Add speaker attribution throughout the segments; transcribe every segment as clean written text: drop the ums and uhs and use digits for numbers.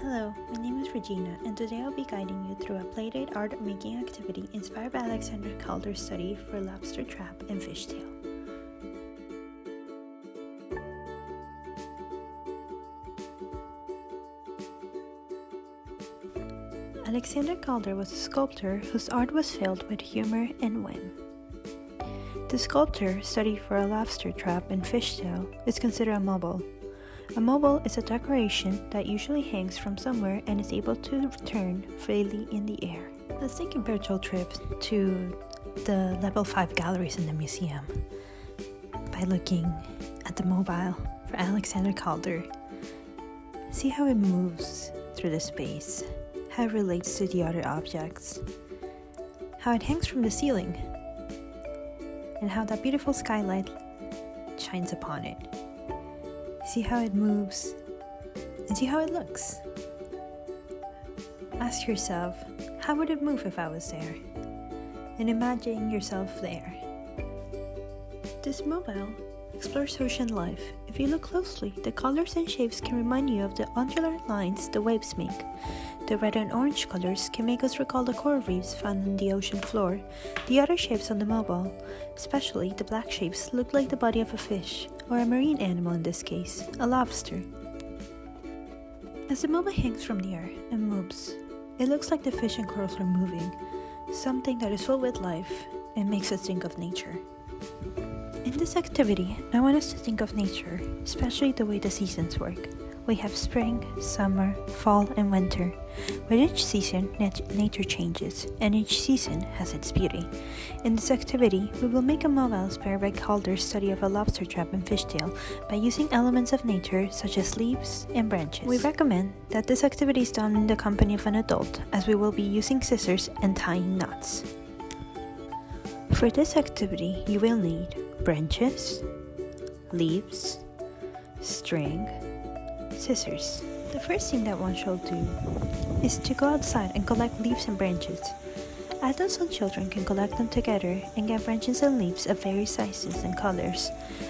Speaker 1: Hello, my name is Regina, and today I'll be guiding you through a Playdate art making activity inspired by Alexander Calder's study for lobster trap and fishtail. Alexander Calder was a sculptor whose art was filled with humor and whim. The sculptor studied for a lobster trap and fishtail is considered a mobile. A mobile is a decoration that usually hangs from somewhere and is able to turn freely in the air. Let's take a virtual trip to the level 5 galleries in the museum by looking at the mobile for Alexander Calder. See how it moves through the space, how it relates to the other objects, how it hangs from the ceiling, and how that beautiful skylight shines upon it. See how it moves, and see how it looks. Ask yourself, how would it move if I was there? And imagine yourself there. This mobile explores ocean life. If you look closely, the colors and shapes can remind you of the undulate lines the waves make. The red and orange colors can make us recall the coral reefs found on the ocean floor. The other shapes on the mobile, especially the black shapes, look like the body of a fish, or a marine animal in this case, a lobster. As the mobile hangs from the air and moves, it looks like the fish and corals are moving, something that is filled with life and makes us think of nature. In this activity, I want us to think of nature, especially the way the seasons work. We have spring, summer, fall, and winter. With each season, nature changes, and each season has its beauty. In this activity, we will make a mobile inspired by Calder's study of a lobster trap and fishtail by using elements of nature such as leaves and branches. We recommend that this activity is done in the company of an adult, as we will be using scissors and tying knots. For this activity, you will need branches, leaves, string, scissors. The first thing that one shall do is to go outside and collect leaves and branches. Adults and children can collect them together and get branches and leaves of various sizes and colors.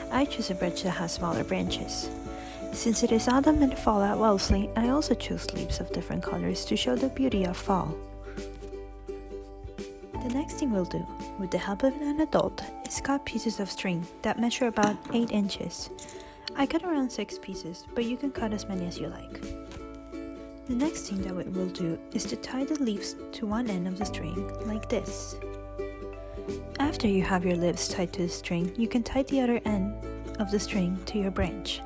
Speaker 1: I choose a branch that has smaller branches. Since it is autumn and fall at Wellesley, I also choose leaves of different colors to show the beauty of fall. The next thing we'll do, with the help of an adult, is cut pieces of string that measure about 8 inches. I cut around 6 pieces, but you can cut as many as you like. The next thing that we will do is to tie the leaves to one end of the string, like this. After you have your leaves tied to the string, you can tie the other end of the string to your branch.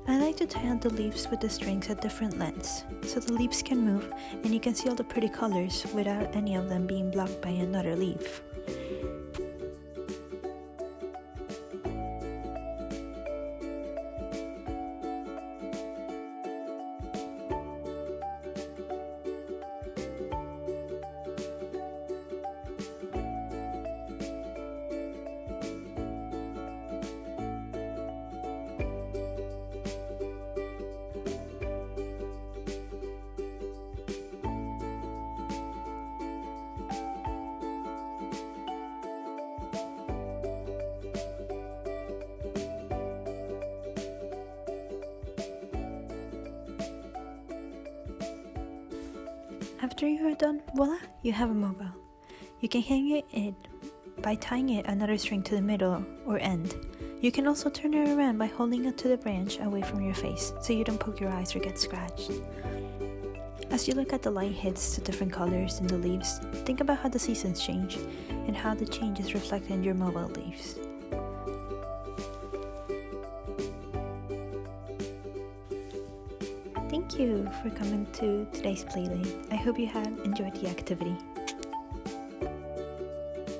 Speaker 1: I like to tie on the leaves with the strings at different lengths, so the leaves can move and you can see all the pretty colors without any of them being blocked by another leaf. After you are done, voila, you have a mobile. You can hang it by tying it another string to the middle or end. You can also turn it around by holding it to the branch away from your face so you don't poke your eyes or get scratched. As you look at the light hits the different colors in the leaves, think about how the seasons change and how the change is reflected in your mobile leaves. Thank you for coming to today's Playdate. I hope you have enjoyed the activity.